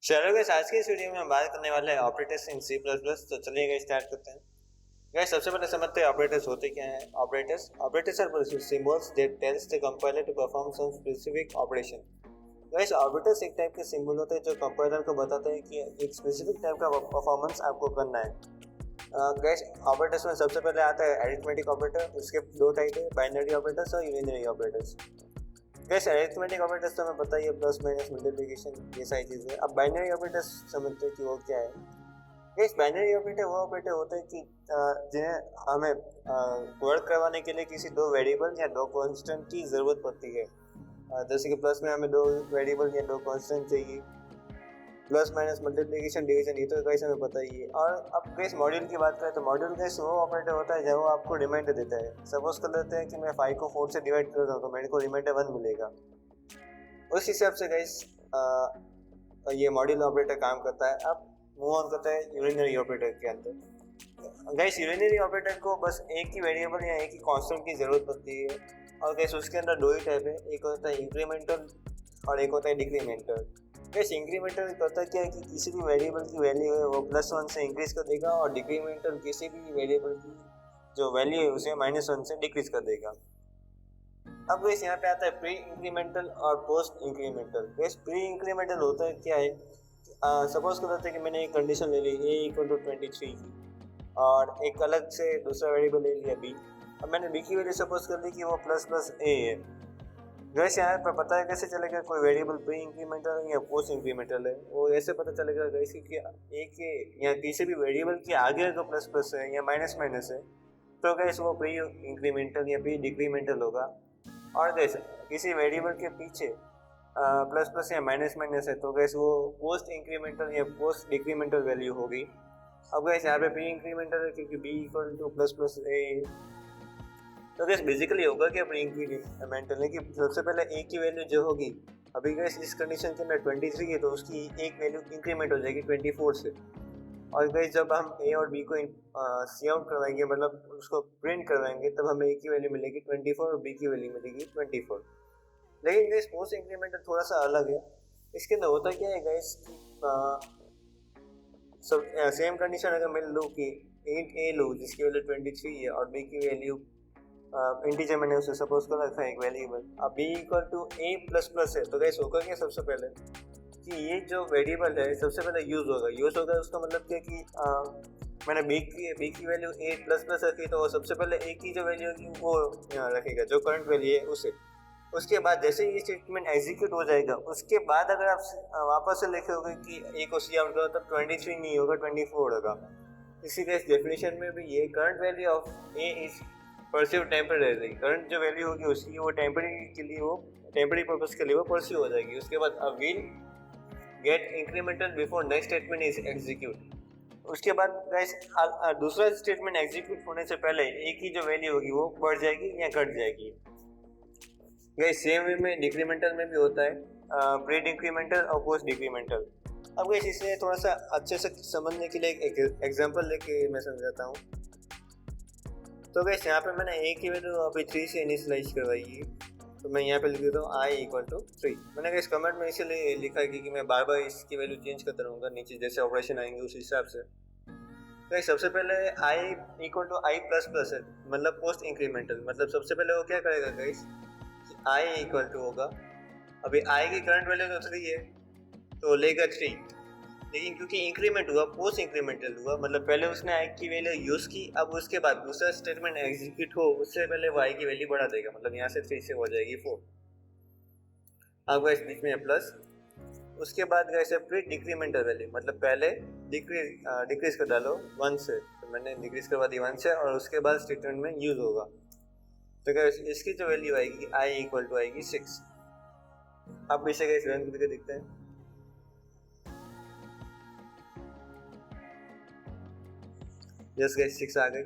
चलो गाइस, आज की इस वीडियो में हम बात करने वाले हैं operators in C plus plus. तो चलिए गाइस स्टार्ट करते हैं। गाइस सबसे पहले समझते हैं ऑपरेटर्स होते क्या हैं। Operators are symbols that tells the compiler to perform some specific operation. Guys operators एक टाइप के सिंबल होते हैं जो कंपाइलर को बताते हैं कि एक स्पेसिफिक टाइप का परफॉर्मेंस आपको करना है। गाइस ऑपरेटर्स में सबसे पहले आता है अरिथमेटिक ऑपरेटर। उसके दो टाइप है, बाइनरी ऑपरेटर्स और यूनिनरी ऑपरेटर्स। गैस अरिथमेटिक ऑपरेटर्स तो हमें पता ही है, प्लस माइनस मल्टीप्लिकेशन ये सारी चीज़ें। अब बाइनरी ऑपरेटर्स समझते हैं कि वो क्या है। गैस बाइनरी ऑपरेटर वो ऑपरेटर होते हैं कि जिन्हें हमें वर्क करवाने के लिए किसी दो वेरिएबल या दो कांस्टेंट की ज़रूरत पड़ती है। जैसे कि प्लस में हमें दो वेरिएबल या दो कांस्टेंट चाहिए, प्लस माइनस मल्टीप्लिकेशन डिवीजन ये तो गाइस हमें पता ही है। और अब गाइस मॉड्यूल की बात करें तो मॉड्यूल गाइस वो ऑपरेटर होता है जब वो आपको रिमाइंडर देता है। सपोज कर लेते हैं कि मैं 5 को 4 से डिवाइड कर रहा हूँ तो मेरे को रिमाइंडर 1 मिलेगा। उस हिसाब से गाइस ये मॉड्यूल ऑपरेटर काम करता है। अब मूव ऑन करता है यूनिनरी ऑपरेटर के अंदर। गाइस यूनिनरी ऑपरेटर को बस एक ही वेरिएबल या एक ही कांस्टेंट की ज़रूरत पड़ती है। और गाइस उसके अंदर दो ही टाइप है, एक होता है इंक्रीमेंटल और एक होता है डिक्रीमेंटल। वैसे इंक्रीमेंटल करता क्या है कि किसी भी वेरिएबल की वैल्यू है वो +1 से इंक्रीज कर देगा, और डिक्रीमेंटल किसी भी वेरिएबल की जो वैल्यू है उसे -1 से डिक्रीज कर देगा। अब वैसे यहाँ पे आता है प्री इंक्रीमेंटल और पोस्ट इंक्रीमेंटल। वैसे प्री इंक्रीमेंटल होता है क्या है, सपोज कर लेते हैं कि मैंने एक कंडीशन ले ली a=23 की, और एक अलग से दूसरा वेरिएबल ले लिया b। अब मैंने b की वैल्यू सपोज कर ली कि वो ++a है। वैसे यहाँ पर पता है कैसे चलेगा कोई वेरिएबल प्री इंक्रीमेंटल है या पोस्ट इंक्रीमेंटल है, वो ऐसे पता चलेगा वैसे कि ए के या किसी भी वेरिएबल के आगे अगर प्लस प्लस है या माइनस माइनस है तो गैस वो प्री इंक्रीमेंटल या प्री डिक्रीमेंटल होगा। और गैस किसी वेरिएबल के पीछे प्लस प्लस या माइनस माइनस है तो गैस वो पोस्ट इंक्रीमेंटल या पोस्ट डिक्रीमेंटल वैल्यू होगी। अब गैस यहाँ पे प्री इंक्रीमेंटल है क्योंकि b=++a। तो गैस बेसिकली होगा क्या प्री इंक्रीमेंटल है कि सबसे पहले ए की वैल्यू जो होगी, अभी गैस इस कंडीशन के अंदर 23 है तो उसकी एक वैल्यू इंक्रीमेंट हो जाएगी 24 से। और गैस जब हम ए और बी को सी आउट करवाएंगे, मतलब उसको प्रिंट करवाएंगे, तब हमें ए की वैल्यू मिलेगी 24 और बी की वैल्यू मिलेगी 24। लेकिन गैस पोस्ट इंक्रीमेंटल थोड़ा सा अलग है। इसके अंदर होता क्या है गैस कि सब सेम कंडीशन अगर मैं लूँ कि 8a लूँ जिसकी वैल्यू 23 है और बी की वैल्यू इंटीजर मैंने उसे सपोज कर रखा है एक वेरिएबल। अब b=a++ है तो गैस होगा क्या सबसे पहले कि ये जो वेरिएबल है सबसे पहले यूज़ होगा। उसका मतलब क्या कि मैंने b की वैल्यू a++ रखी तो सबसे पहले a की जो वैल्यू होगी वो रखेगा जो करंट वैल्यू है उसे। उसके बाद जैसे ये स्टेटमेंट एग्जीक्यूट हो जाएगा उसके बाद अगर आप वापस से लिखोगे कि a को सी आउट करो तब 23 नहीं होगा 24 होगा। इसी के डेफिनेशन में भी ये current value of a is pursue temporary. Current जो वैल्यू होगी उसकी वो टेम्परेरी पर्पस के लिए वो परस्यू हो जाएगी। उसके बाद अब will get incremental before next statement is execute. उसके बाद गाइस दूसरा स्टेटमेंट एग्जीक्यूट होने से पहले ए की जो वैल्यू होगी वो बढ़ जाएगी या घट जाएगी। गाइस सेम वे में डिक्रीमेंटल में भी होता है, प्री डिक्रीमेंटल और पोस्ट डिक्रीमेंटल। अब गाइस इसे थोड़ा सा अच्छे से समझने के लिए एक एग्जांपल लेके मैं समझाता हूँ। तो गैस यहाँ पे मैंने a की वैल्यू अभी 3 से इनिशियलाइज करवाई है, तो मैं यहाँ पे लिख देता हूँ i=3। मैंने गैस कमेंट में इसलिए लिखा है कि मैं बार बार इसकी वैल्यू चेंज करता रहूँगा नीचे जैसे ऑपरेशन आएंगे उस हिसाब से। तो सबसे पहले i=i++ है, मतलब पोस्ट इंक्रीमेंटल। मतलब सबसे पहले वो क्या करेगा गैस कि i होगा, अभी i की करंट वैल्यू तो 3 है तो लेगा 3, लेकिन क्योंकि इंक्रीमेंट हुआ पोस्ट इंक्रीमेंटल हुआ, मतलब पहले उसने आई की वैल्यू यूज़ की, अब उसके बाद दूसरा स्टेटमेंट एग्जीक्यूट हो उससे पहले वो आई की वैल्यू बढ़ा देगा, मतलब यहाँ से 3 से हो जाएगी 4। अब इस बीच में प्लस, उसके बाद गए प्री डिक्रीमेंटल वैल्यू, मतलब पहले डिक्रीज कर डालो 1 से, तो मैंने डिक्रीज करवा दी 1 से और उसके बाद स्टेटमेंट में यूज़ होगा। तो गैस इसकी जो वैल्यू आएगी i=आएगी 6। अब इसे गैस रन करके देखते हैं। जस्ट गैस 6 आ गई।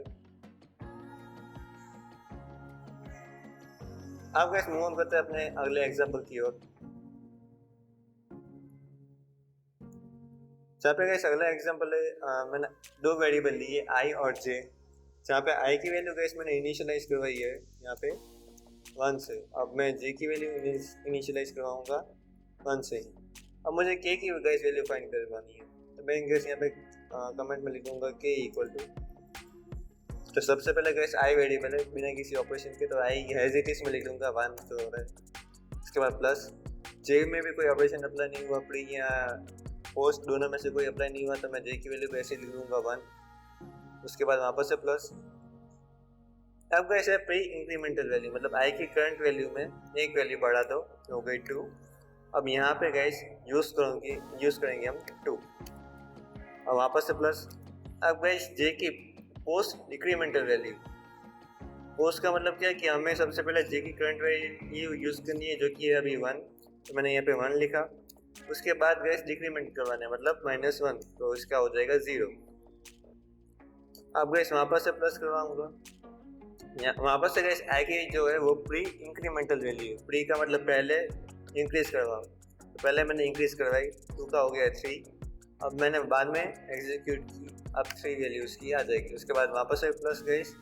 अब गैस मूव ऑन करते हैं अपने अगले एग्जांपल की ओर। जहाँ पे गैस अगला एग्जांपल है, मैंने दो वेरिएबल लिए i और j, जहाँ पे i की वैल्यू गैस मैंने इनिशियलाइज करवाई है यहाँ पे 1 से। अब मैं j की वैल्यू इनिशियलाइज करवाऊँगा 1 से ही। अब मुझे के की गाइस वैल्यू फाइंड करवानी है, तो मैं गाइस यहाँ पे कमेंट में लिखूंगा के इक्वल टू, तो सबसे पहले गाइस आई वेरिएबल है बिना किसी ऑपरेशन के, तो आई एज इट इज में लिख दूंगा 1 तो होगा। उसके बाद प्लस जे में भी कोई ऑपरेशन अप्लाई नहीं हुआ, प्री या पोस्ट दोनों में से कोई अप्लाई नहीं हुआ, तो मैं जे की वैल्यू को ऐसे लिख दूंगा 1। उसके बाद वापस से प्लस। अब गाइस है प्री इंक्रीमेंटल वैल्यू, मतलब आई की करंट वैल्यू में एक वैल्यू बढ़ा दो, हो गई 2। अब यहाँ पे गाइस यूज़ करेंगे हम 2 और वापस से प्लस। अब गाइस जे की पोस्ट डिक्रीमेंटल वैल्यू, पोस्ट का मतलब क्या है कि हमें सबसे पहले जे की करंट वैल्यू यूज़ करनी है जो कि है अभी 1, तो मैंने यहाँ पे 1 लिखा। उसके बाद गैस डिक्रीमेंट करवाना है मतलब -1, तो इसका हो जाएगा 0। अब गैस वापस से प्लस करवाऊंगा, वापस से गैस आई की जो है वो प्री इंक्रीमेंटल वैल्यू है, प्री का मतलब पहले इंक्रीज करवाओ, तो पहले मैंने इंक्रीज करवाई, 2 का हो गया 3। अब मैंने बाद में एग्जीक्यूट की, अब 3 वैल्यू उसकी आ जाएगी। उसके बाद वापस से प्लस गैस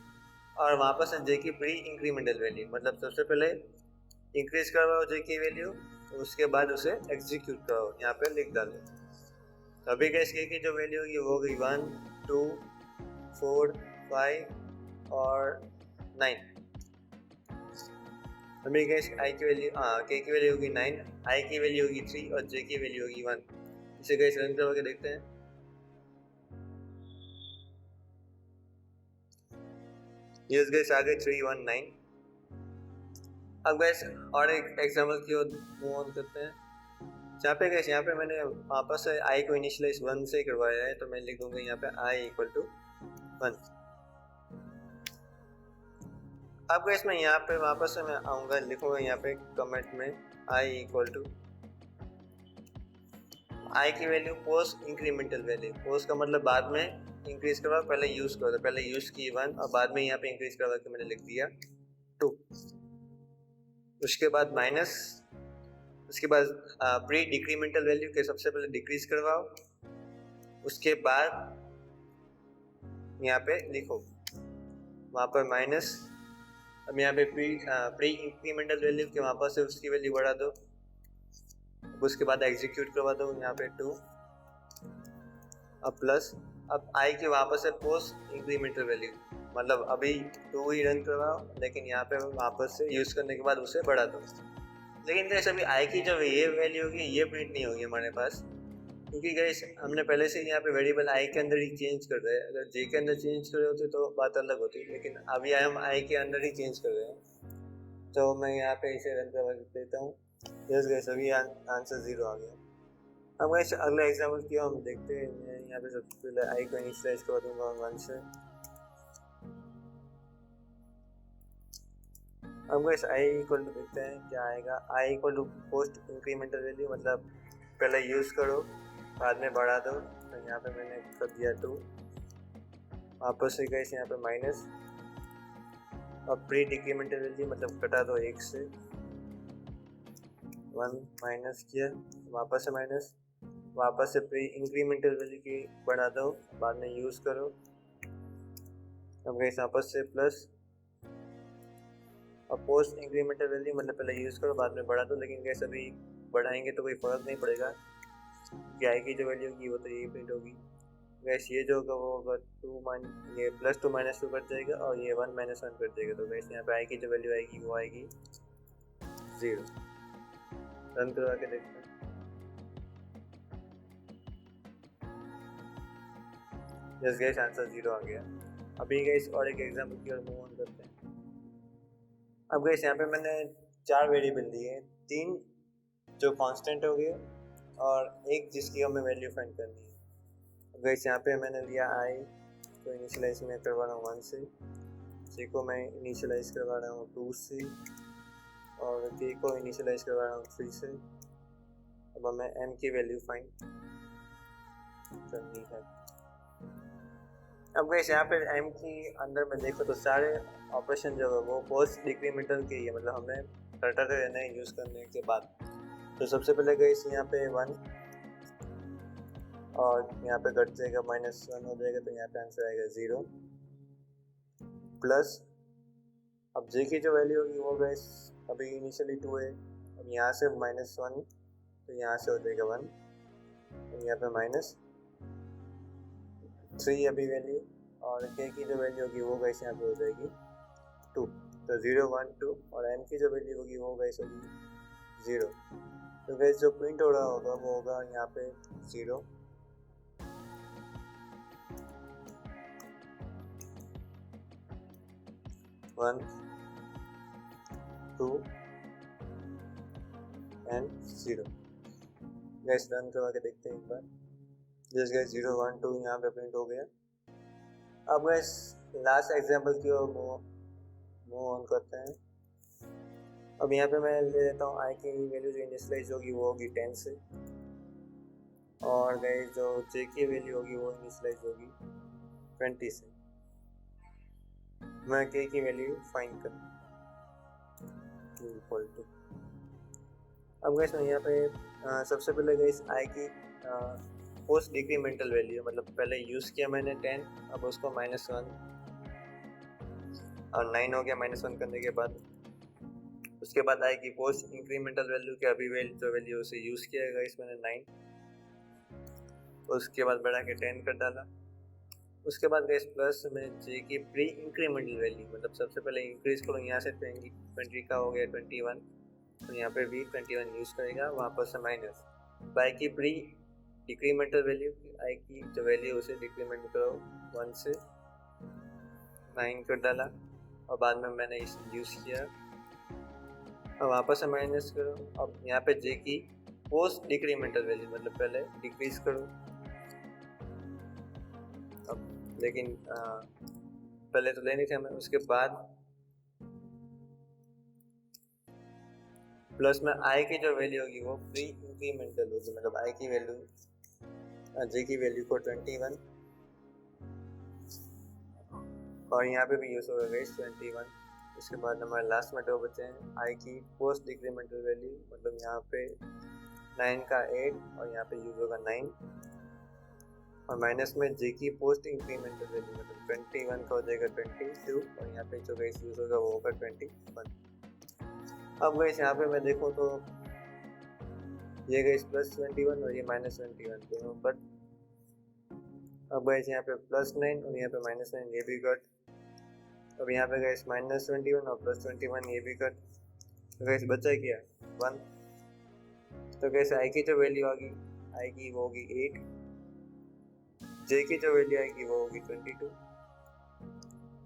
और वापस से जे की प्री इंक्रीमेंटल वैल्यू, मतलब सबसे पहले इंक्रीज करवाओ जे की वैल्यू, तो उसके बाद उसे एग्जीक्यूट करो, यहाँ पे लिख डालो। तो अभी गैस के की जो वैल्यू होगी वो होगी 1, 2, 4, 5 और 9। अभी गैस आई की वैल्यू के की वैल्यू होगी 9, आई की वैल्यू होगी 3 और जे की वैल्यू होगी 1। इसे गैस रन करके देखते हैं। यस गैस आ गए 319। अब गैस और एक एग्जाम्पल की ओर मूव ऑन करते हैं, जहाँ पे गैस यहाँ पे मैंने वापस से आई को इनिशियलाइज 1 से करवाया है, तो मैं लिख दूंगा यहाँ पे आई इक्वल टू 1। अब गैस मैं यहाँ पे वापस से मैं आऊँगा, लिखूंगा यहाँ पे कमेंट में आई इक्वल टू, आई की value post incremental value, post का मतलब बाद में इंक्रीज करवा, पहले यूज करो, तो पहले यूज की 1 और बाद में यहाँ पे इंक्रीज करवा के मैंने लिख दिया 2। उसके बाद माइनस, उसके बाद प्री डिक्रीमेंटल वैल्यू के सबसे पहले डिक्रीज करवाओ, उसके बाद यहाँ पे लिखो वहाँ पर माइनस। अब यहाँ पे प्री इंक्रीमेंटल वैल्यू के वापस से उसकी वैल्यू बढ़ा दो, उसके बाद एग्जीक्यूट करवा दो यहाँ पे 2। अब प्लस, अब आई के वापस से पोस्ट इंक्रीमेंटल वैल्यू, मतलब अभी 2 ही रन करवाओ, लेकिन यहाँ पे वापस से यूज़ करने के बाद उसे बढ़ा दो। लेकिन गैस अभी आई की जो ये वैल्यू होगी ये प्रिंट नहीं होगी हमारे पास, क्योंकि गैस हमने पहले से यहाँ पे वेरिएबल आई के अंदर ही चेंज कर रहे हैं। अगर जे के अंदर चेंज कर रहे होते तो बात अलग होती, लेकिन अभी हम आई के अंदर ही चेंज कर रहे हैं, तो मैं यहाँ पे इसे रन करवा देता हूँ। यस गैस अभी आंसर 0 आ गया। अब गैस अगला एग्जाम्पल किया हम देखते हैं। मैं यहाँ पे सबसे पहले आई को इनिशियलाइज करवा दूंगा 1 से। अब गैस आई इक्वल टू देखते हैं क्या आएगा, I equal to post incremental value, मतलब पहले यूज़ करो बाद में बढ़ा दो, तो यहाँ पे मैंने कर दिया 2। वापस से गैस यहाँ पे माइनस, अब प्री डिक्रीमेंटल वैल्यू मतलब कटा दो 1 से, 1 माइनस किया, वापस से माइनस, वापस से प्री इंक्रीमेंटल वैल्यू की बढ़ा दो, बाद में यूज़ करो। अब गैस वापस से प्लस, अब पोस्ट इंक्रीमेंटल वैल्यू मतलब पहले यूज़ करो बाद में बढ़ा दो, लेकिन गैस अभी बढ़ाएंगे तो कोई फ़र्क नहीं पड़ेगा, कि आई की जो वैल्यू होगी वो तो यही प्रिंट होगी। गैस ये जो होगा वो होगा ये +2 -2 कट जाएगा और ये 1 -1 कट जाएगा, तो गैस यहाँ पे आई की जो वैल्यू आएगी वो आएगी 0। रन करवा के देखते हैं। यस गैस आंसर 0 आ गया। अभी गैस और एक एग्जाम्पल की ओर मूव ऑन करते हैं। अब गैस यहाँ पे मैंने 4 वेरिएबल दिए हैं, 3 जो कांस्टेंट हो गए और एक जिसकी हमें वैल्यू फाइंड करनी है। अब गैस यहाँ पे मैंने लिया आई को इनिशियलाइज में करवा रहा हूँ 1 से, जे को मैं इनिशियलाइज करवा रहा हूँ 2 से और के को इनिशियलाइज करवा रहा हूँ 3 से। अब हमें एम की वैल्यू फाइंड करनी है। अब गैस यहाँ पे एम की अंदर में देखो तो सारे ऑपरेशन जो है वो पोस्ट डिक्रीमेंटल के ही है, मतलब हमें करते रहना है यूज़ करने के बाद। तो सबसे पहले गैस यहाँ पे 1 और यहाँ पे कट जाएगा -1 हो जाएगा, तो यहाँ पे आंसर आएगा 0 प्लस। अब जे की जो वैल्यू होगी वो गैस अभी इनिशियली 2 है, अब यहाँ से -1 तो यहाँ से हो जाएगा 1, यहाँ पे -3 अभी वैल्यू, और k की जो वैल्यू होगी वो गाइस यहाँ पे हो जाएगी 2। तो 0 1 2 और m की जो वैल्यू होगी वो गाइस होगी 0। तो गाइस जो प्रिंट हो रहा होगा वो होगा यहाँ पे 0, 1 2 एंड 0। गाइस रन करवा के देखते हैं एक बार। जस्ट गाइस 0 1 2 यहाँ पे प्रिंट हो गया। अब गाइस लास्ट एग्जांपल की ओर मूव ऑन करते हैं। अब यहाँ पे मैं ले लेता हूँ i की वैल्यू जो इनिशियलाइज होगी वो होगी 10 से, और गाइस जो j की वैल्यू होगी वो इनिशियलाइज होगी 20 से। मैं k की वैल्यू फाइंड करूँ इक्वल टू। अब गाइस मैं यहाँ पे सबसे पहले गाइस i की पोस्ट डिक्रीमेंटल वैल्यू, मतलब पहले यूज़ किया मैंने 10, अब उसको -1 और 9 हो गया -1 करने के बाद। उसके बाद i की पोस्ट इंक्रीमेंटल वैल्यू के अभी जो वैल्यू उसे यूज़ किया गाइस मैंने 9, उसके बाद बढ़ा के 10 कर डाला। उसके बाद गाइस प्लस में j की प्री इंक्रीमेंटल वैल्यू, मतलब सबसे पहले इंक्रीज करो, यहाँ से 20 का हो गया 21, तो यहाँ पे भी 21 यूज़ करेगा, वहाँ पर से माइनस i की प्री डिक्रीमेंटल वैल्यू, i की जो वैल्यू उसे डिक्रीमेंट करो 1 से 9 कर डाला, और बाद में मैंने इसे यूज़ किया, अब वापस से माइनस करो। अब यहाँ पे j की पोस्ट डिक्रीमेंटल वैल्यू, मतलब पहले डिक्रीज करो, अब लेकिन पहले तो लेनी थी हमें। उसके बाद प्लस में i की जो वैल्यू होगी वो प्री इंक्रीमेंटल होगी, मतलब i की वैल्यू j की वैल्यू को 21, और यहाँ पे भी यूज़ होगा 21। उसके बाद हमारे लास्ट में दो बचे हैं, i की पोस्ट डिक्रीमेंटल वैल्यू, मतलब यहाँ पे 9 का 8 और यहाँ पे यूज़ होगा 9, और माइनस में j की पोस्ट इंक्रीमेंटल वैल्यू, मतलब 21 का हो जाएगा 22, और यहाँ पे जो गाइस यूज़ होगा वो होगा 21। अब गाइस यहाँ पे मैं देखूँ तो ये गाइस +21 और ये -21 दोनों कट। अब गाइस यहाँ पे +9 और यहाँ पे -9 ये भी कट। अब यहाँ पे गाइस -21 और +21 ये भी कट। तो गाइस बचा क्या 1। तो गाइस i की जो वैल्यू आएगी i की वो होगी 8, j की जो वैल्यू आएगी वो होगी 22,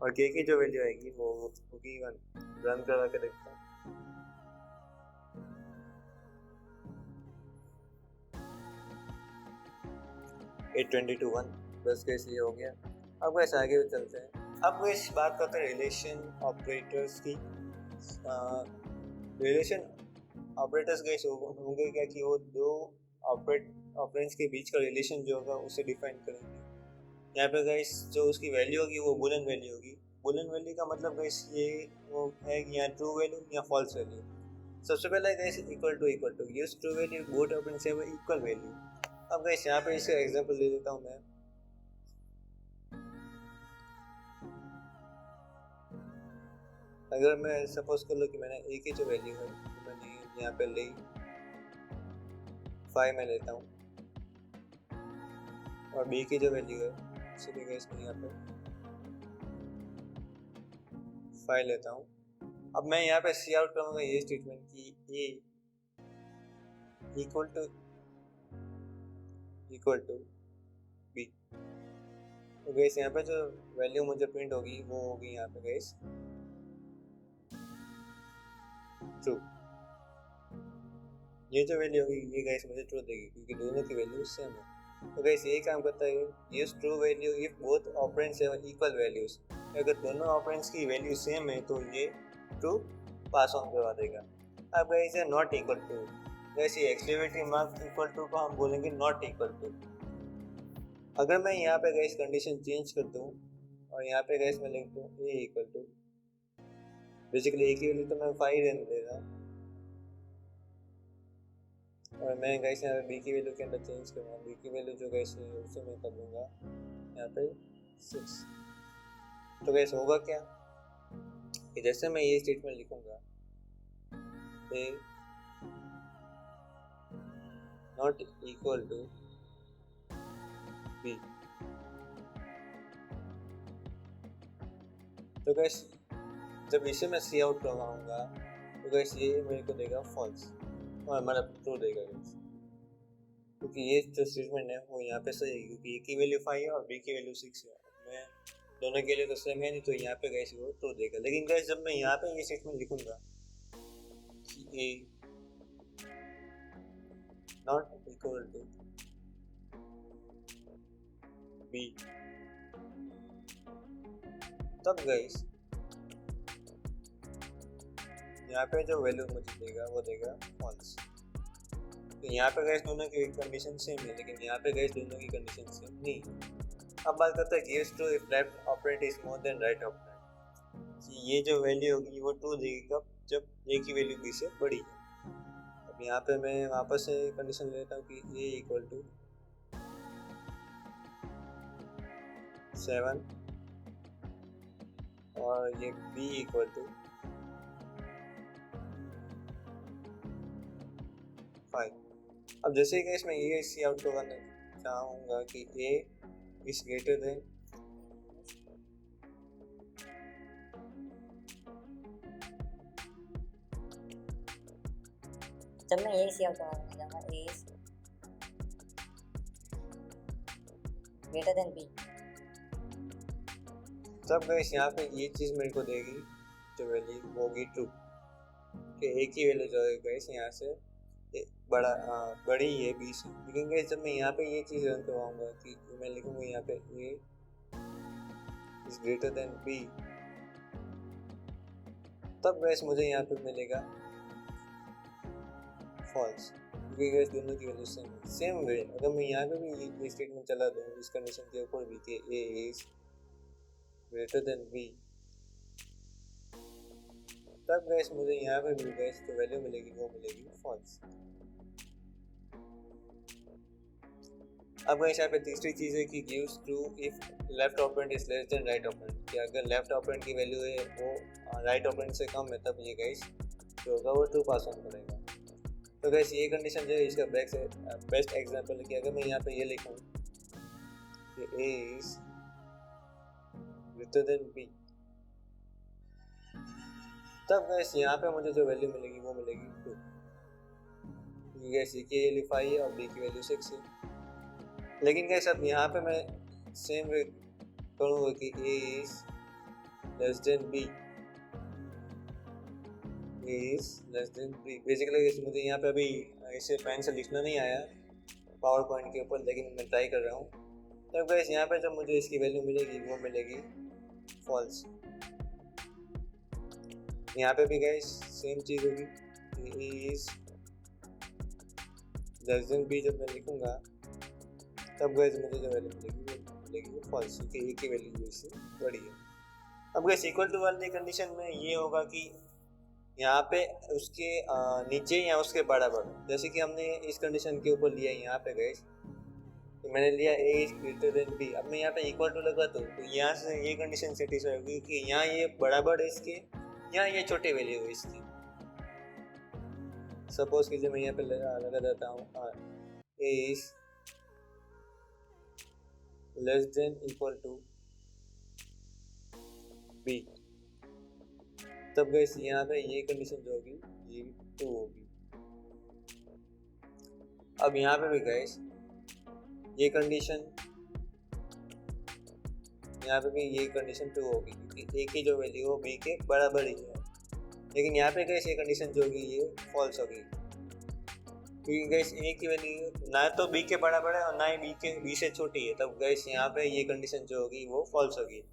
और k की जो वैल्यू आएगी वो होगी 1। रन करवा के देखता हूँ। 822 1 बस गाइस ये हो गया। अब गाइस आगे चलते हैं। अब गाइस बात करते हैं रिलेशन ऑपरेटर्स की। रिलेशन ऑपरेटर्स गाइस होंगे क्या कि वो दो ऑपरेंड्स के बीच का रिलेशन जो होगा उसे डिफाइन करेंगे। यहाँ पे गाइस जो उसकी वैल्यू होगी वो बुलियन वैल्यू होगी। बुलियन वैल्यू का मतलब गाइस ये वो है कि यहाँ ट्रू वैल्यू या फॉल्स वैल्यू। सबसे पहले guys equal to use true value both operands have equal value. अब गाइस यहाँ पे इसका एग्जांपल ले लेता हूँ मैं। अगर मैं सपोज कर लो कि मैंने a की जो वैल्यू है तो मैंने यहाँ पे ली 5 में लेता हूँ, और b की जो वैल्यू है उसे भी गाइस मैं यहाँ पे 5 लेता हूँ। अब मैं यहाँ पे सी आउट करूँगा ये स्टेटमेंट कि a इक्वल टू b। तो गाइस यहाँ पे जो वैल्यू मुझे प्रिंट होगी वो होगी यहाँ पे गाइस ट्रू। ये जो वैल्यू होगी ये गाइस मुझे ट्रू देगी क्योंकि दोनों की वैल्यू सेम है। तो गाइस यही काम करता है use true value if both operands have equal values. अगर दोनों ऑपरेंड्स की वैल्यू सेम है तो ये ट्रू पास ऑन करवा देगा। अब गाइस है नॉट इक्वल टू, गाइस ये एक्सक्लेमेटरी मार्क इक्वल टू को हम बोलेंगे नॉट इक्वल टू। अगर मैं यहाँ पे गाइस कंडीशन चेंज कर दूँ और यहाँ पे गाइस मैं लिख दूँ a equal to, basically a की वैल्यू तो मैं 5 रहने देगा, और मैं गाइस यहाँ पे b की वैल्यू के अंदर चेंज करूँगा। b की वैल्यू जो गाइस है उसे मैं कर दूँगा यहाँ पे 6। तो गाइस होगा क्या कि जैसे मैं ये स्टेटमेंट लिखूँगा a not equal to B. तो गैस जब इसे मैं सी आउट करवाऊंगा तो गैस ये मेरे को देगा फॉल्स, और मतलब ट्रू देगा गैस, क्योंकि ये जो स्टेटमेंट है वो यहाँ पे सही है, क्योंकि ए की वैल्यू 5 है और बी की वैल्यू 6 है। मैं दोनों के लिए तो सेम है नहीं, तो यहाँ पे गैस वो ट्रू देगा। लेकिन गैस जब मैं यहाँ पे ये स्टेटमेंट लिखूंगा कि ए नॉट इक्वल टू बी, तब गैस यहाँ पे जो वैल्यू मुझे देगा वो देगा फॉल्स। तो यहाँ पे गैस दोनों की कंडीशन सेम है, लेकिन यहाँ पे गैस दोनों की कंडीशन सेम नहीं है। अब बात करते हैं कि yes true if left operand is more than right operand, कि ये जो वैल्यू होगी वो ट्रू देगी कब, जब ए की वैल्यू बी से बड़ी है। अब यहाँ पे मैं वापस से कंडीशन लेता हूँ कि ए इक्वल टू 7 और ये बी इक्वल टू 5। अब जैसे ही मैं ये सी आउट करना चाहूँगा कि ए इज ग्रेटर देन जब मैं ये सी आउट करना चाहूँगा ए इज ग्रेटर देन बी, तब गैस यहाँ पे ये चीज़ मेरे को देगी जो वैल्यू वो होगी ट्रू, कि ए की वैल्यू जो है गैस यहाँ से बड़ी है बी से। लेकिन गैस जब मैं यहाँ पे ये चीज़ रन करवाऊँगा कि मैं लिखूँगा यहाँ पे ए इज ग्रेटर देन बी, तब गैस मुझे यहाँ पे मिलेगा फॉल्स, क्योंकि गैस दोनों की वैल्यू सेम वे। अगर मैं यहाँ पे भी ये स्टेटमेंट चला दूँ इस कंडीशन के ऊपर भी कि A is greater than B, तब गैस मुझे यहाँ पे भी गैस जो वैल्यू मिलेगी वो मिलेगी फॉल्स। अब गैस यहाँ पे तीसरी चीज़ है कि gives true if left operand is less then right operand, कि अगर लेफ्ट ऑपरेंड की वैल्यू है वो राइट ऑपरेंड से कम है तब ये गैस जो होगा वो ट्रू पास ऑन करेगा। तो गैस ये कंडीशन जो है इसका बेस्ट एग्जांपल है कि अगर मैं यहाँ पे ये लिखूँ कि A is greater than B, तब गैस यहाँ पे मुझे जो वैल्यू मिलेगी वो मिलेगी 2, क्योंकि गैस ए की वैल्यू 5 है और बी की वैल्यू 6 है। लेकिन गैस अब यहाँ पे मैं सेम वे करूँगा कि A is less than B, A is less than B. Basically मुझे यहाँ पे अभी इसे पेन से लिखना नहीं आया पावर पॉइंट के ऊपर, लेकिन मैं ट्राई कर रहा हूँ। तब गैस यहाँ पे जब मुझे इसकी वैल्यू मिलेगी वो मिलेगी फॉल्स। यहाँ पे भी गैस सेम चीज़ होगी कि A is less than B, जब मैं लिखूँगा तब गैस मुझे जो वैल्यू मिलेगी वो फॉल्स, क्योंकि ए की वैल्यू इससे बड़ी है। अब गैस इक्वल टू वाली कंडीशन में ये होगा कि यहाँ पे उसके नीचे या उसके बराबर, जैसे कि हमने इस कंडीशन के ऊपर लिया यहाँ पे गैस तो मैंने लिया ए इज ग्रेटर देन बी। अब मैं यहाँ पे इक्वल टू लगा तो यहाँ से ये कंडीशन सेटिस्फाई होगी कि यहाँ ये बराबर है इसके, यहाँ ये छोटी वैल्यू है इसकी। सपोज कीजिए मैं यहाँ पे लगा देता हूँ A is less than equal to B, तब गैस यहाँ पे ये कंडीशन जो होगी ये 2 होगी। अब यहाँ पे भी गैस ये कंडीशन, यहाँ पे भी ये कंडीशन 2 होगी, क्योंकि ए की जो वैल्यू हो बी के बराबर ही है। लेकिन यहाँ पे गैस ये कंडीशन जो होगी ये फॉल्स होगी, क्योंकि गैस ए की वैल्यू ना तो बी के बराबर है और ना ही बी से छोटी है, तब गैस यहाँ पे ये कंडीशन जो होगी वो फॉल्स होगी।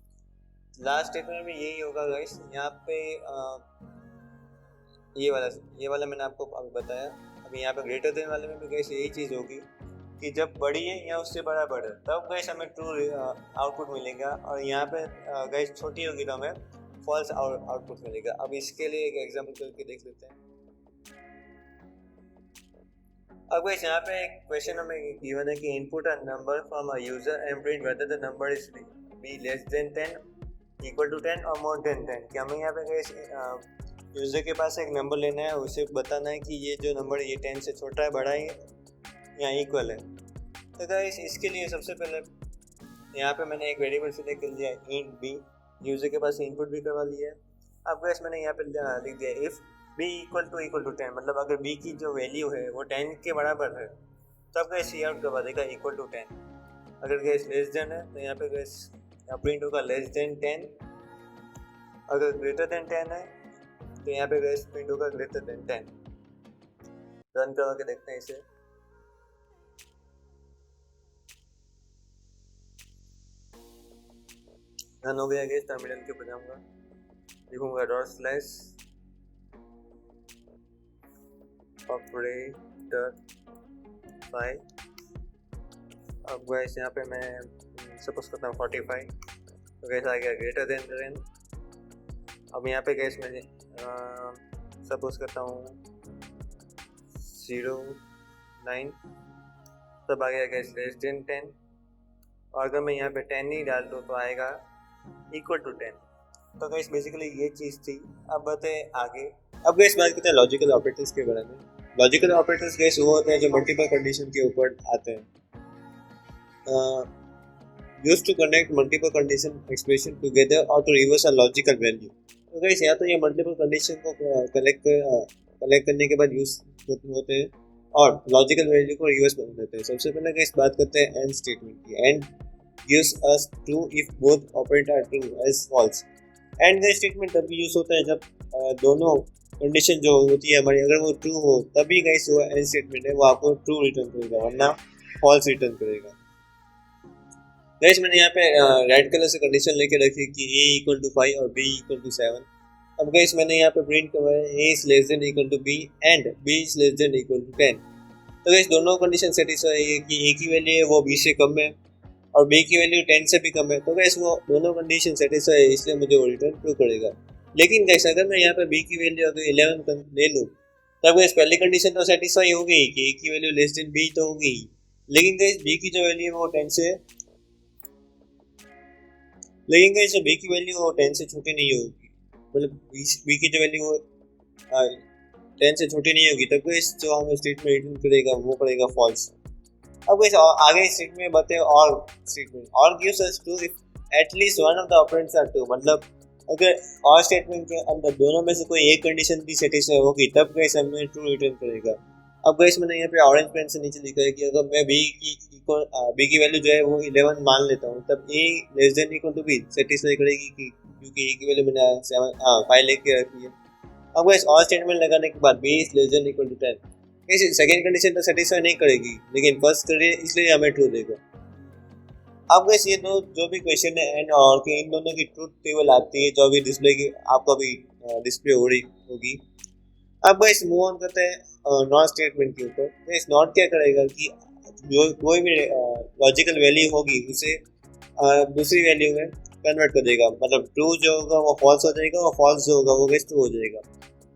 लास्ट स्टेटमेंट में यही होगा गैस। यहाँ पे ये वाला मैंने आपको अभी बताया। अभी यहाँ पे ग्रेटर देन वाले में भी गैस यही चीज़ होगी कि जब बड़ी है या उससे बराबर है तब गैस हमें ट्रू आउटपुट मिलेगा, और यहाँ पे गैस छोटी होगी तो हमें फॉल्स आउटपुट मिलेगा। अब इसके लिए एक एग्जाम्पल करके देख लेते हैं। अब गैस यहाँ पे एक क्वेश्चन हमें गिवन है कि input a number from a user and print whether the number is be less than 10 equal to 10 और मोर देन 10। कि हमें यहाँ पे गैस यूजर के पास एक नंबर लेना है, उसे बताना है कि ये जो नंबर है ये 10 से छोटा है बड़ा है यहाँ इक्वल है। तो गाइस इसके लिए सबसे पहले यहाँ पे मैंने एक वेरिएबल सिलेक्ट कर लिया int b, यूजर के पास इनपुट भी करवा लिया है। अब गाइस मैंने यहाँ पे लिख दिया इफ़ b इक्वल टू 10, मतलब अगर b की जो वैल्यू है वो 10 के बराबर है तब गाइस सी आउट करवा देगा इक्वल टू 10। अगर गैस लेस देन है तो यहाँ पे गैस प्रिंट होगा लेस देन 10। अगर ग्रेटर देन 10 है तो यहाँ पे गैस प्रिंट होगा ग्रेटर देन 10। रन करके देखते हैं इसे। रन हो गया गैस। टर्मिनल के ऊपर जाऊँगा, लिखूँगा $/ ऑपरेटर 5। अब गैस यहाँ पे मैं सपोज करता हूँ 45, तो गैस आ गया ग्रेटर देन 10। अब यहाँ पे गैस मैं सपोज करता हूँ 09, तब आ गया गैस लेस देन 10। और अगर मैं यहाँ पे 10 नहीं डाल दूँ तो आएगा इक्वल टू 10। तो गैस बेसिकली ये चीज़ थी। अब बढ़ते आगे। अब गैस बात करते हैं लॉजिकल ऑपरेटर्स के बारे में। लॉजिकल ऑपरेटर्स गैस वो होते हैं जो मल्टीपल कंडीशन के ऊपर आते हैं। Used to connect multiple condition expression together और to reverse a logical value. तो गैस या तो ये मल्टीपल कंडीशन को कलेक्ट करने के बाद यूज होते हैं और लॉजिकल वैल्यू को रिवर्स बना देते हैं। सबसे पहले गैस बात करते हैं एंड स्टेटमेंट की। And gives us true if both operator are true as false। And का स्टेटमेंट तभी यूज होता है जब दोनों कंडीशन जो होती है हमारी अगर वो ट्रू हो, तभी गाइस वो एंड स्टेटमेंट है वो आपको ट्रू रिटर्न करेगा, वरना फॉल्स रिटर्न करेगा। गाइस मैंने यहाँ पे रेड कलर से कंडीशन लेके रखी कि a इक्वल टू 5 और b इक्वल टू 7। अब गाइस मैंने यहाँ पे प्रिंट करवाया a is less than equal to b and b is less than equal to 10। तो गाइस दोनों कंडीशन सेटिस्फाई है कि a की वैल्यू है वो b से कम है और b की वैल्यू 10 से भी कम है। तो गाइस वो दोनों कंडीशन सेटिस्फाई है, इसलिए मुझे वो रिटर्न ट्रू करेगा। लेकिन गाइस अगर मैं यहाँ पे b की वैल्यू अगर 11 ले लूँ तब गाइस पहली कंडीशन तो सेटिस्फाई हो गई कि a की वैल्यू लेस देन b तो होगी, लेकिन गाइस b की जो वैल्यू है वो 10 से छोटी नहीं होगी, मतलब b की जो वैल्यू वो 10 से छोटी नहीं होगी। तब गाइस जो हमें स्टेटमेंट रिटर्न करेगा वो पड़ेगा फॉल्स। अब गाइस आगे स्टेटमेंट में बताते हैं और statement or gives us true if at least one of the operands are true, मतलब अगर और स्टेटमेंट के अंदर दोनों में से कोई एक कंडीशन भी सेटिस्फाई होगी तब गाइस हमें ट्रू रिटर्न करेगा। अब गाइस मैंने यहाँ पे ऑरेंज पेन से नीचे लिखा है कि अगर मैं b की वैल्यू जो है वो 11 मान लेता हूँ तब a less than equal to b satisfy करेगी कि क्योंकि a की वैल्यू मैंने 5 लेके रखी है। अब गाइस और स्टेटमेंट लगाने के बाद b is less than equal to 10। इस सेकेंड कंडीशन तो सेटिस्फाई नहीं करेगी लेकिन फर्स्ट कर रही है इसलिए हमें ट्रू देगा। अब गाइस ये दो जो भी क्वेश्चन है एंड और के इन दोनों की ट्रूथ टेबल आती है जो अभी डिस्प्ले की आपको अभी डिस्प्ले हो रही होगी। अब गाइस मूव ऑन करते हैं नॉट स्टेटमेंट के ऊपर। तो इस नॉट क्या करेगा कि जो कोई भी लॉजिकल वैल्यू होगी उसे दूसरी वैल्यू में कन्वर्ट कर देगा, मतलब ट्रू जो होगा वो फॉल्स हो जाएगा और फॉल्स जो होगा वो गाइस ट्रू हो जाएगा।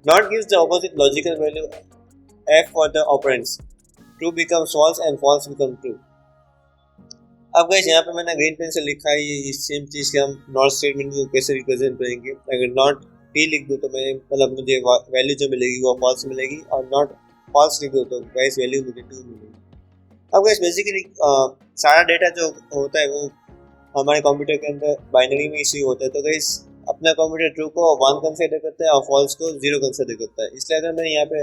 Not gives the opposite logical value f for the operands, true becomes false and false becomes true। अब गाइस यहाँ पे मैंने ग्रीन पेन से लिखा है ये इस सेम चीज़ के हम नॉट स्टेटमेंट को कैसे रिप्रेजेंट करेंगे। अगर नॉट p लिख दूँ तो मैं मतलब मुझे वैल्यू जो मिलेगी वो फॉल्स मिलेगी और नॉट फॉल्स लिख दूँ तो गाइस वैल्यू मुझे ट्रू मिलेगी। अब गाइस बेसिकली सारा डेटा जो होता है वो हमारे कंप्यूटर के अंदर बाइनरी में इश्यू होता है। तो गाइस अपना कंप्यूटर ट्रू को 1 कंसिडर करता है और फॉल्स को 0 कंसिडर करता है। इसलिए अगर मैं यहाँ पे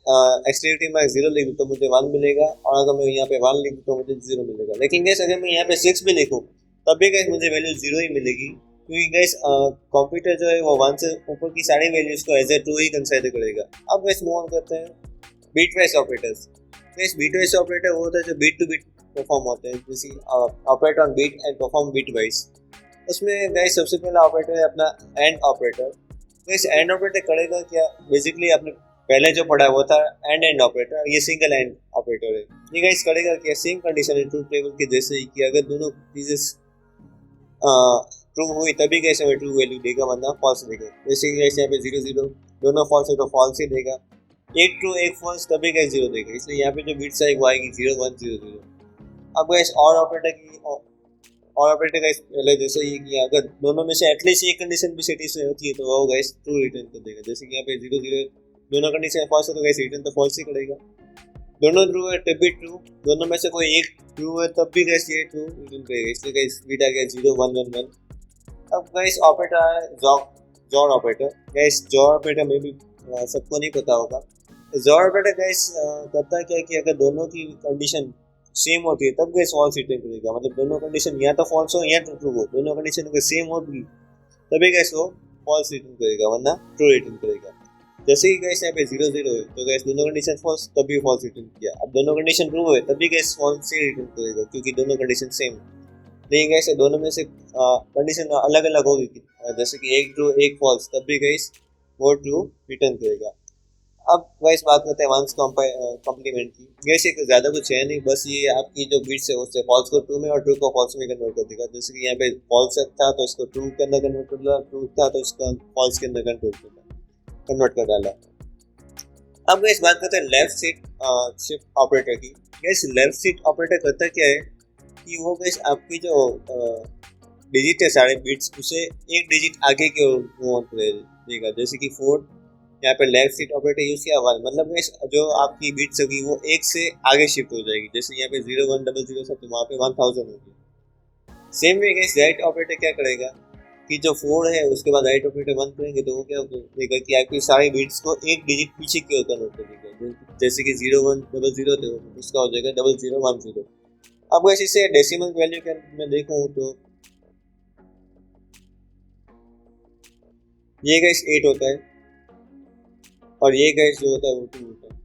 एक्सक्लेमेटिव मार्क 0 लिख दूँ तो मुझे 1 मिलेगा और अगर मैं यहाँ पे 1 लिख दूँ तो मुझे 0 मिलेगा। लेकिन गैस अगर मैं यहाँ पे 6 भी लिखूँ तब भी गैस मुझे वैल्यू 0 ही मिलेगी, क्योंकि गैस कंप्यूटर जो है वो 1 से ऊपर की सारी वैल्यूज़ को एज ए ट्रू ही कंसिडर करेगा। अब गैस मूव ऑन करते हैं bitwise operators. Guys bitwise operator वो होता है जो बिट टू बिट परफॉर्म होते हैं, जैसे operate on bit and perform bitwise. उसमें गैस सबसे पहला ऑपरेटर है अपना and operator. Gas and operator करेगा क्या, बेसिकली आपने पहले जो पढ़ा वो था एंड ऑपरेटर, ये सिंगल एंड ऑपरेटर है। ये गाइस करेगा क्या, सेम कंडीशन है ट्रूथ टेबल के जैसे ही कि अगर दोनों चीजें ट्रू हुई तभी कैसे हमें ट्रू वैल्यू देगा वरना फॉल्स देगा। जैसे कि यहाँ पे 0 0 दोनों फॉल्स है तो फॉल्स ही देगा, एक ट्रू एक फॉल्स तभी कैसे 0 देगा। इसलिए यहाँ पे जो बिट्स है वो आएगी 0 1 0 0। अब गाइस और ऑपरेटर गाइस पहले जैसे ही कि अगर दोनों में से एटलीस्ट एक कंडीशन भी सेटिस्फाई होती है तो वो गाइस ट्रू रिटर्न कर देगा। जैसे कि यहाँ पे 0 0 दोनों कंडीशन फॉल्स है तो गाइस रिटर्न तो फॉल्स ही करेगा। दोनों ट्रू है तब भी ट्रू, दोनों में से कोई एक ट्रू है तब भी गैस ये ट्रू रिटर्न करेगा, इसलिए गैस बीटा गया 0 1 1 1। अब गैस ऑपरेटर है jaw operator. Gas jaw operator में भी सबको नहीं पता होगा। जॉर ऑपरेटर गैस करता क्या है कि अगर दोनों की कंडीशन सेम होती है तब गैस फॉल्स रिटर्न करेगा, मतलब दोनों कंडीशन या तो फॉल्स हो या ट्रू हो, दोनों कंडीशन अगर सेम होगी तभी गैस वो फॉल्स रिटर्न करेगा, वरना ट्रू रिटर्न करेगा। जैसे कि गैस यहाँ पे 0 0 है तो गैस दोनों कंडीशन फॉल्स तभी फॉल्स रिटर्न किया। अब दोनों कंडीशन ट्रू है तभी गैस फॉल्स ही रिटर्न करेगा क्योंकि दोनों कंडीशन सेम है। लेकिन गैस दोनों में से कंडीशन अलग अलग होगी, जैसे कि एक ट्रू एक फॉल्स तब भी गैस वो ट्रू रिटर्न करेगा। अब गैस बात करते हैं वंस कॉम्प्लीमेंट की। गैस एक ज़्यादा कुछ है नहीं, बस ये आपकी जो बिट्स है उससे फॉल्स को ट्रू में और ट्रू को फॉल्स में कन्वर्ट कर देगा। जैसे कि यहाँ पे फॉल्स था तो इसको ट्रू के अंदर कन्वर्ट कर दिया, ट्रू था तो इसको फॉल्स के अंदर कन्वर्ट कर डाला। अब गैस बात करते हैं लेफ्ट शिफ्ट ऑपरेटर की। गैस लेफ्ट शिफ्ट ऑपरेटर करता क्या है कि वो गैस आपकी जो डिजिट है सारे बिट्स उसे एक डिजिट आगे की ओर देगा। जैसे कि 4 यहाँ पे लेफ्ट शिफ्ट ऑपरेटर यूज किया 1, मतलब गैस जो आपकी बिट्स होगी वो एक से आगे शिफ्ट हो जाएगी। जैसे यहाँ पे 0 1 0 0 था तो वहाँ पे 1000 होगी। Same way gas right operator क्या करेगा कि जो 4 है उसके बाद राइट ऑपरेटर 1 करेंगे तो वो क्या देगा कि आपकी सारी बिट्स को एक डिजिट पीछे की ओर कन्वर्ट कर देगा। जैसे कि 0 1 0 0 थे उसका हो जाएगा 0 0 1 0। अब गैस इसे डेसिमल वैल्यू के मैं देखूँ तो ये गैस 8 होता है और ये गैस जो होता है वो 2 होता है।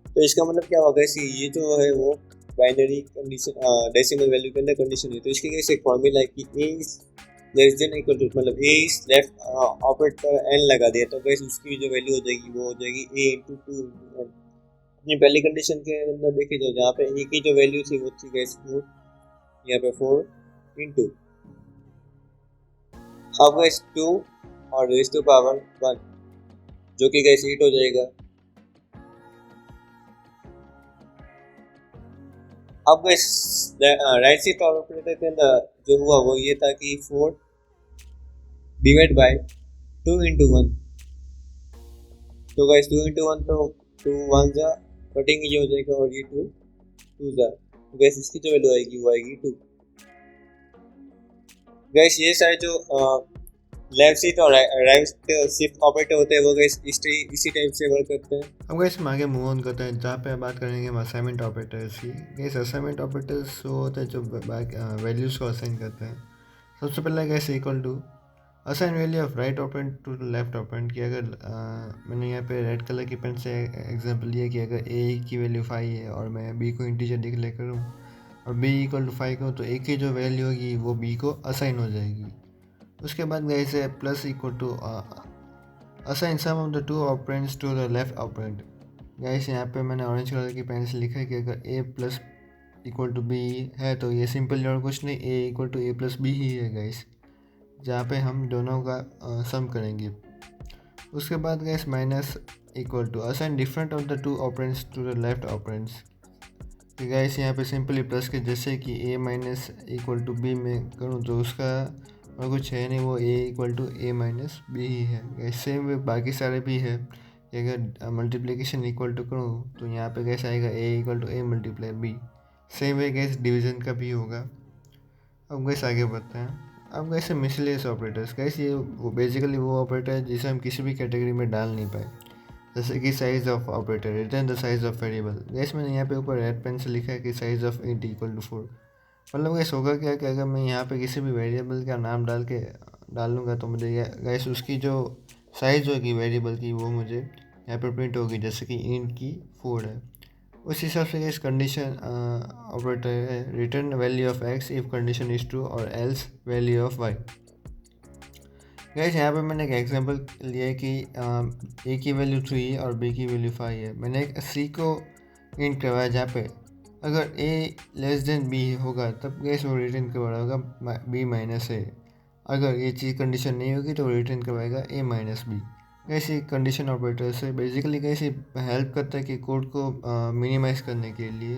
तो इसका मतलब क्या होगा कि ये जो है वो बाइनरी कंडीशन डेसिमल वैल्यू के अंदर कंडीशन है। तो इसके गैस एक फॉर्मूला है कि a is less than equal to, मतलब a is left operator n लगा दिया तो गैस उसकी जो वैल्यू हो जाएगी वो हो जाएगी a इंटू 2 इंटू n। अपनी पहली कंडीशन के अंदर देखिए जो जहाँ पे a की जो वैल्यू थी वो थी गैस 4, यहाँ पे 4 इंटू अब गैस 2 और रेज़ टू पावर 1 जो कि गैस 8 हो जाएगा। अब गैस राइट शिफ्ट ऑपरेटर के अंदर जो हुआ वो ये था कि 4 डिवाइड बाय 2 इंटू 1। तो गैस 2 इंटू 1 तो 2 1 जा कटिंग ये हो जाएगा और ये 2 2 जा, तो गैस इसकी जो वैल्यू आएगी वो आएगी 2। गैस ये सारे जो लेफ्ट शिफ्ट और राइट शिफ्ट ऑपरेटर होते हैं वो गैस इसी टाइप से वर्क करते हैं। अब गैस हम आगे मूव ऑन करते हैं जहाँ पे बात करेंगे हम असाइनमेंट ऑपरेटर्स की। गैस असाइनमेंट ऑपरेटर्स वो होते हैं जो वैल्यूज़ को असाइन करते हैं। सबसे पहले guys equal to assign value of right operand to left operand की। अगर मैंने यहाँ पे रेड कलर की पेन से एग्जांपल लिया कि अगर a की वैल्यू 5 है और मैं b को इंटीजर डिक्लेयर करूँ और b इक्वल टू 5 करूँ तो a की जो वैल्यू होगी वो b को असाइन हो जाएगी। उसके बाद गैस है plus equal to assign sum of the two operands to the left operand. Guys यहाँ पे मैंने ऑरेंज कलर की पेन से लिखा है कि अगर a plus equal to B है तो ये सिंपल और कुछ नहीं a equal to a plus B ही है गैस, जहाँ पे हम दोनों का सम करेंगे। उसके बाद guys minus equal to assign different of the two operands to the left operands. तो गैस यहाँ पे सिंपली प्लस के जैसे कि a minus equal to b में करूँ तो उसका और कुछ है नहीं, वो a equal to a minus B ही है। गैस सेम वे बाकी सारे भी है कि अगर मल्टीप्लिकेशन इक्वल टू करूँ तो यहाँ पे गैस आएगा a equal to a multiply b। Same way guys division का भी होगा। अब गैस आगे बढ़ते हैं। अब गैस मिसलेनियस ऑपरेटर्स। गैस ये वो बेसिकली वो ऑपरेटर है जिसे हम किसी भी कैटेगरी में डाल नहीं पाए, जैसे कि size of operator, return the size of variable. Gas मैंने यहाँ पे ऊपर रेड पेन से लिखा है कि size of int equal to 4। मतलब गैस होगा क्या कि अगर मैं यहाँ पे किसी भी वेरिएबल का नाम डाल लूँगा तो मुझे गैस उसकी जो साइज़ होगी वेरिएबल की वो मुझे यहाँ पर प्रिंट होगी, जैसे कि इंट की 4 है। उस हिसाब से गैस कंडीशन ऑपरेटर है return value of X if condition is true और else value of Y. Guys यहाँ पे मैंने एक एग्जांपल लिया है कि ए की वैल्यू 3 और बी की वैल्यू 5 है। मैंने एक सी को इंट करवाया जहाँ पे अगर ए लेस देन बी होगा तब गैस वो रिटर्न करवाएगा बी माइनस ए। अगर ये चीज़ कंडीशन नहीं होगी तो रिटर्न करवाएगा ए माइनस बी। ऐसी कंडीशन ऑपरेटर से बेसिकली कैसे हेल्प करता है कि कोड को मिनिमाइज़ करने के लिए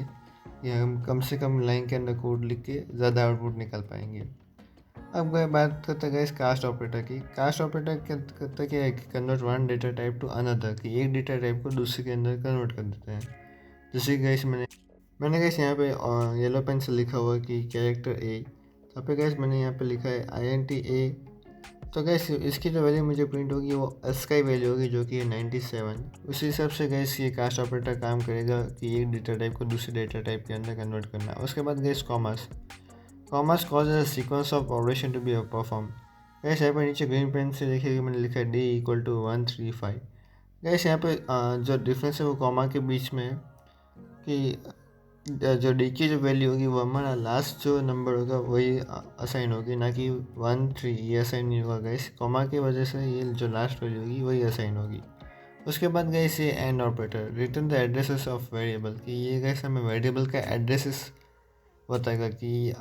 या हम कम से कम लाइन के अंदर कोड लिख के ज़्यादा आउटपुट निकाल पाएंगे। अब गए बात करते हैं कास्ट ऑपरेटर की। कास्ट ऑपरेटर करता क्या है कि convert one data type two another, कि एक डेटा टाइप को दूसरे के अंदर कन्वर्ट कर देते हैं। जैसे गैस मैंने गैस यहाँ पे येलो पेन से लिखा हुआ कि कैरेक्टर ए, तो पे गैस मैंने यहाँ पे लिखा है INTA। तो गैस इसकी जो वैल्यू मुझे प्रिंट होगी वो एस का ही वैल्यू होगी जो कि है 97। उसी हिसाब से गैस ये कास्ट ऑपरेटर काम करेगा कि एक डेटा टाइप को दूसरे डेटा टाइप के अंदर कन्वर्ट करना। उसके बाद guys commas cause a sequence of operation to be perform. Guys यहाँ पर नीचे ग्रीन पेन से देखिए मैंने लिखा है D = 135। गैस यहाँ पे जो डिफरेंस है वो कॉमा के बीच में है कि जो डी की जो वैल्यू होगी वो हमारा लास्ट जो नंबर होगा वही असाइन होगी, ना कि 13 ये असाइन नहीं होगा गैस। कॉमा की वजह से ये जो लास्ट वैल्यू होगी वही असाइन होगी। उसके बाद गैस ये and operator return the addresses of variable, कि ये गैस हमें वेरिएबल का एड्रेसेस बताएगा कि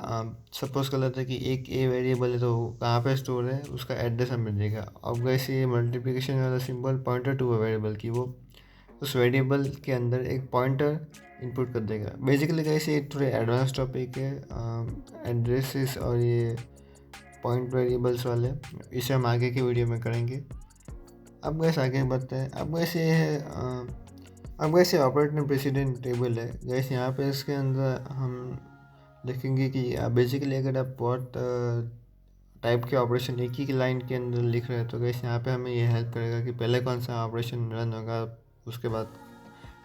सपोज कर लेते हैं कि एक ए वेरिएबल है तो कहाँ पे स्टोर है उसका एड्रेस हमें देगा। अब गैस ये मल्टीप्लिकेशन वाला symbol pointer to a variable की वो उस वेरिएबल के अंदर एक पॉइंटर इनपुट कर देगा। बेसिकली कैसे ये थोड़े एडवांस टॉपिक है एड्रेसेस और ये पॉइंट वेरिएबल्स वाले, इसे हम आगे के वीडियो में करेंगे। अब गैस आगे बढ़ते हैं। अब गैस ये है अब गैस ये ऑपरेटर प्रेसिडेंट टेबल है गैस। यहाँ पे इसके अंदर हम देखेंगे कि बेसिकली अगर आप बहुत टाइप के ऑपरेशन एक ही लाइन के अंदर लिख रहे हैं तो गैस यहाँ पे हमें ये हेल्प करेगा कि पहले कौन सा ऑपरेशन रन होगा उसके बाद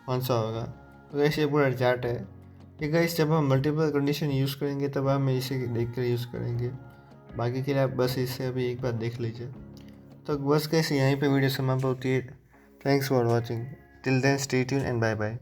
कौन सा होगा। तो गैस ये पूरा चार्ट है कि गैस जब हम मल्टीपल कंडीशन यूज़ करेंगे तब हम इसे देख कर यूज़ करेंगे। बाकी के लिए आप बस इससे अभी एक बार देख लीजिए। तो बस कैसे यहीं पे वीडियो समाप्त होती है। Thanks for watching, till then stay tune and bye bye.